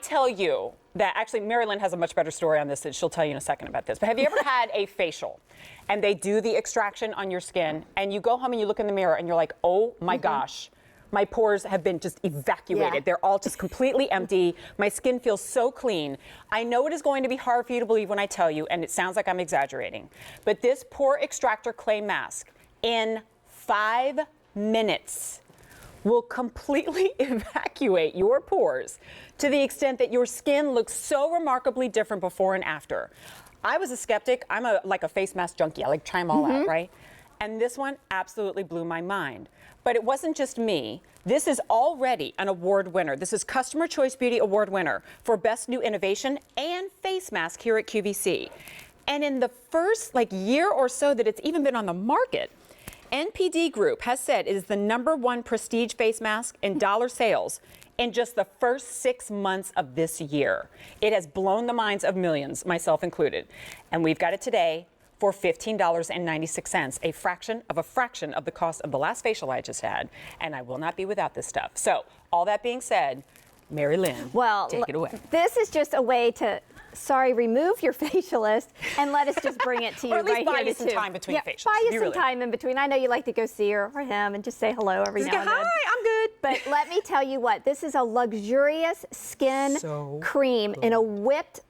tell you that, actually, Mary Lynn has a much better story on this that she'll tell you in a second about this. But have you ever had a facial and they do the extraction on your skin and you go home and you look in the mirror and you're like, oh my gosh, my pores have been just evacuated. Yeah. They're all just completely empty. My skin feels so clean. I know it is going to be hard for you to believe when I tell you, and it sounds like I'm exaggerating, but this pore extractor clay mask in 5 minutes will completely evacuate your pores to the extent that your skin looks so remarkably different before and after. I was a skeptic. I'm like a face mask junkie. I like try them all out, right? And this one absolutely blew my mind. But it wasn't just me. This is already an award winner. This is Customer Choice Beauty Award winner for Best New Innovation and Face Mask here at QVC. And in the first year or so that it's even been on the market, NPD Group has said it is the #1 prestige face mask in dollar sales in just the first 6 months of this year. It has blown the minds of millions, myself included. And we've got it today for $15.96, a fraction of the cost of the last facial I just had, and I will not be without this stuff. So, all that being said, Mary Lynn, take it away. This is just a way to, remove your facialist and let us just bring it to you or at least right buy here. you some time between facials. Buy you some time in between. I know you like to go see her or him and just say hello every now and then. Hi, I'm good. But let me tell you what, this is a luxurious skin cream in a whipped,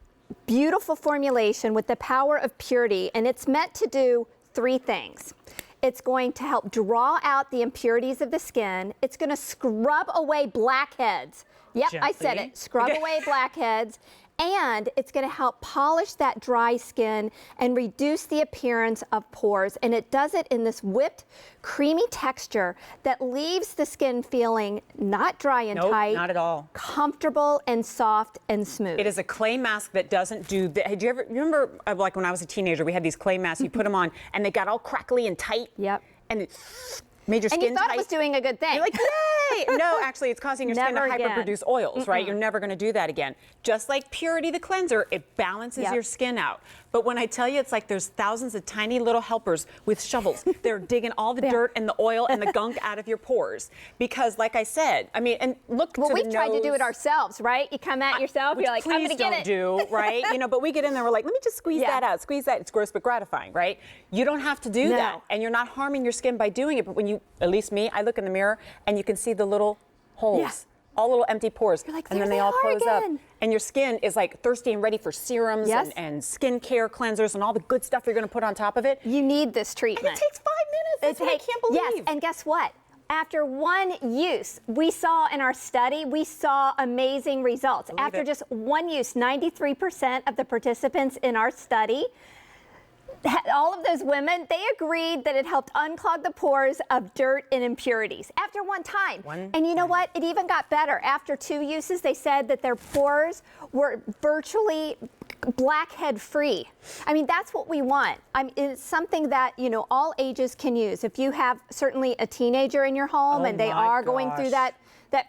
beautiful formulation with the power of purity, and it's meant to do 3 things. It's going to help draw out the impurities of the skin. It's going to scrub away blackheads. Yep, Gently. I said it. Scrub away blackheads. And it's going to help polish that dry skin and reduce the appearance of pores. And it does it in this whipped, creamy texture that leaves the skin feeling not dry and tight. Not at all. Comfortable and soft and smooth. It is a clay mask that doesn't do. Did you ever remember, like when I was a teenager, we had these clay masks. You put them on, and they got all crackly and tight. Yep. And it made your skin and you thought tight. it was doing a good thing. You're like, yay! No, actually, it's causing your skin to Never again. hyperproduce oils, right? You're never going to do that again. Just like Purity the cleanser, it balances your skin out. But when I tell you, it's like there's thousands of tiny little helpers with shovels. They're digging all the dirt and the oil and the gunk out of your pores. Because, like I said, I mean, and look to the nose. Well, we tried to do it ourselves, right? You come at yourself, you're like, I'm going to get it. do, right? But we get in there, we're like, let me just squeeze that out, squeeze that. It's gross but gratifying, right? You don't have to do that, and you're not harming your skin by doing it. But when you, at least me, I look in the mirror and you can see the little holes, all little empty pores, You're like, and then there they all close again. up. And your skin is like thirsty and ready for serums and skincare cleansers and all the good stuff you're going to put on top of it. You need this treatment. And it takes 5 minutes. That's what I can't believe. Yes, and guess what? After 1 use, we saw in our study, we saw amazing results. After just 1 use, 93% of the participants in our study, all of those women, they agreed that it helped unclog the pores of dirt and impurities after 1 time. And you know what? It even got better. After 2 uses, they said that their pores were virtually blackhead free. I mean, that's what we want. It's something that, all ages can use. If you have certainly a teenager in your home and they are going through that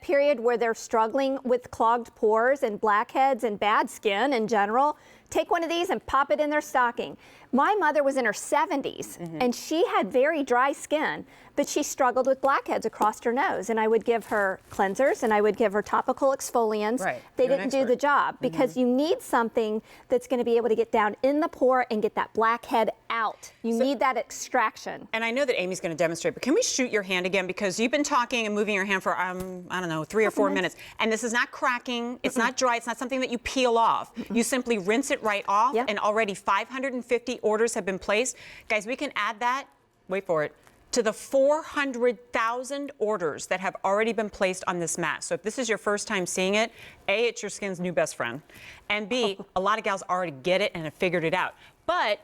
period where they're struggling with clogged pores and blackheads and bad skin in general, take one of these and pop it in their stocking. My mother was in her 70s and she had very dry skin, but she struggled with blackheads across her nose. And I would give her cleansers and I would give her topical exfoliants. They didn't do the job because you need something that's going to be able to get down in the pore and get that blackhead out. You need that extraction. And I know that Amy's going to demonstrate, but can we shoot your hand again? Because you've been talking and moving your hand for, I don't know, 3 or 4 minutes. And this is not cracking. It's not dry. It's not something that you peel off. You simply rinse it right off. And already 550 orders have been placed. Guys, we can add that, wait for it, to the 400,000 orders that have already been placed on this mask. So if this is your first time seeing it, A, it's your skin's new best friend. And B, a lot of gals already get it and have figured it out. But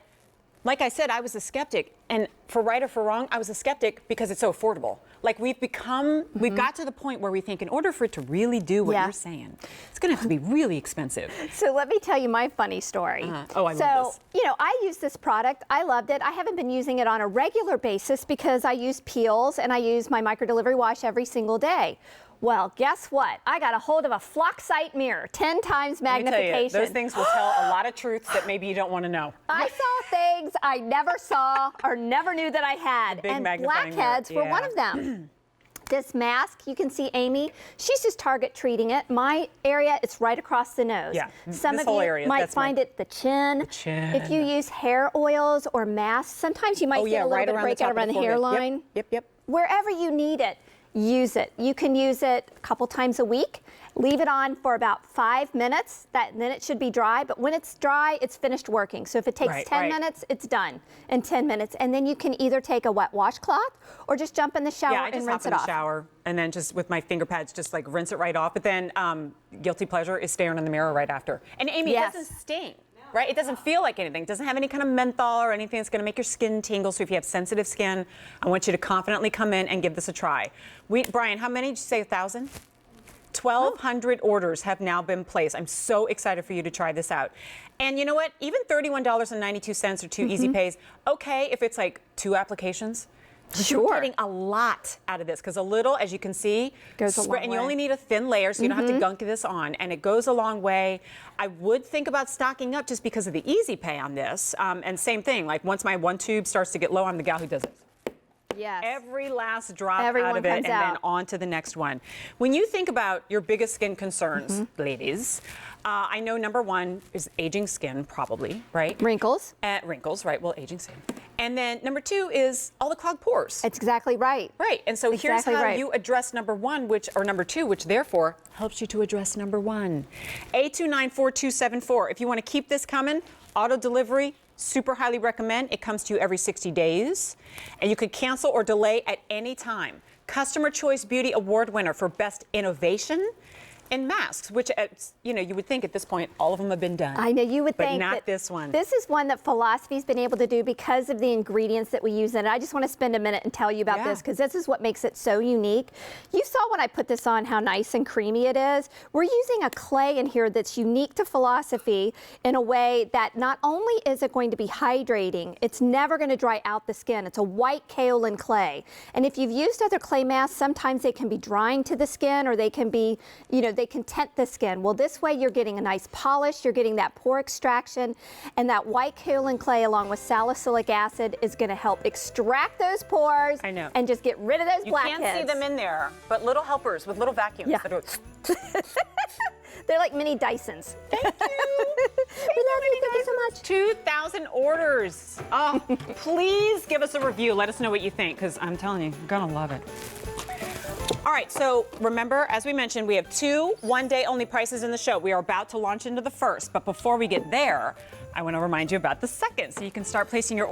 like I said, I was a skeptic, and for right or for wrong, I was a skeptic because it's so affordable. Like we've got to the point where we think in order for it to really do what you're saying, it's going to have to be really expensive. So let me tell you my funny story. Oh, I love this. I use this product. I loved it. I haven't been using it on a regular basis because I use peels and I use my micro delivery wash every single day. Well, guess what? I got a hold of a Flocksite mirror, 10 times magnification. Let me tell you, those things will tell a lot of truths that maybe you don't want to know. I saw things I never saw or never knew that I had. Big and magnifying blackheads mirror. were one of them. This mask, you can see Amy, she's just target treating it. My area, it's right across the nose. Yeah, Some this of whole you area, might that's my- find it the chin. If you use hair oils or masks, sometimes you might get a little bit of breakout around the hairline. Yep. Wherever you need it, use it. You can use it a couple times a week. Leave it on for about 5 minutes. Then it should be dry. But when it's dry, it's finished working. So if it takes 10 minutes, it's done in 10 minutes. And then you can either take a wet washcloth or just jump in the shower Yeah, I and just rinse hop in it the off. shower and then just with my finger pads, just like rinse it right off. But then guilty pleasure is staring in the mirror right after. And Amy, Yes. it doesn't sting. Right? It doesn't feel like anything. It doesn't have any kind of menthol or anything that's going to make your skin tingle. So if you have sensitive skin, I want you to confidently come in and give this a try. Brian, how many did you say? 1,000? 1,200 orders have now been placed. I'm so excited for you to try this out. And you know what? Even $31.92 or 2 easy pays, okay if it's like 2 applications. You're getting a lot out of this because a little, as you can see, goes a long and you way. only need a thin layer, so you don't have to gunk this on, and it goes a long way. I would think about stocking up just because of the easy pay on this. And same thing, like once my 1 tube starts to get low, I'm the gal who does it. Yes. Every last drop Everyone out of it, comes and out. then on to the next one. When you think about your biggest skin concerns, ladies, I know number 1 is aging skin, probably, right? Wrinkles. Wrinkles, right? Well, aging skin. And then number 2 is all the clogged pores. It's exactly right. Right, and so here's Exactly how right. you address number 1, or number 2, which therefore helps you to address number 1. A294274. If you want to keep this coming, auto delivery, super highly recommend. It comes to you every 60 days, and you could cancel or delay at any time. Customer Choice Beauty Award winner for Best Innovation in masks, which, you would think at this point all of them have been done. I know you would but think not that this one. This is one that Philosophy's been able to do because of the ingredients that we use in it. I just want to spend a minute and tell you about this because this is what makes it so unique. You saw when I put this on how nice and creamy it is. We're using a clay in here that's unique to Philosophy in a way that not only is it going to be hydrating, it's never going to dry out the skin. It's a white kaolin clay. And if you've used other clay masks, sometimes they can be drying to the skin or they can be, they can tent the skin. Well, this way you're getting a nice polish, you're getting that pore extraction, and that white kaolin clay along with salicylic acid is going to help extract those pores and just get rid of those blackheads. You can't see them in there, but little helpers with little vacuums. Yeah. That are They're like mini Dysons. Thank you. We love you. Thank you so much. 2,000 orders. Oh, please give us a review. Let us know what you think, because I'm telling you, you're going to love it. All right, so remember, as we mentioned, we have 2 one-day only prices in the show. We are about to launch into the first, but before we get there, I want to remind you about the second, so you can start placing your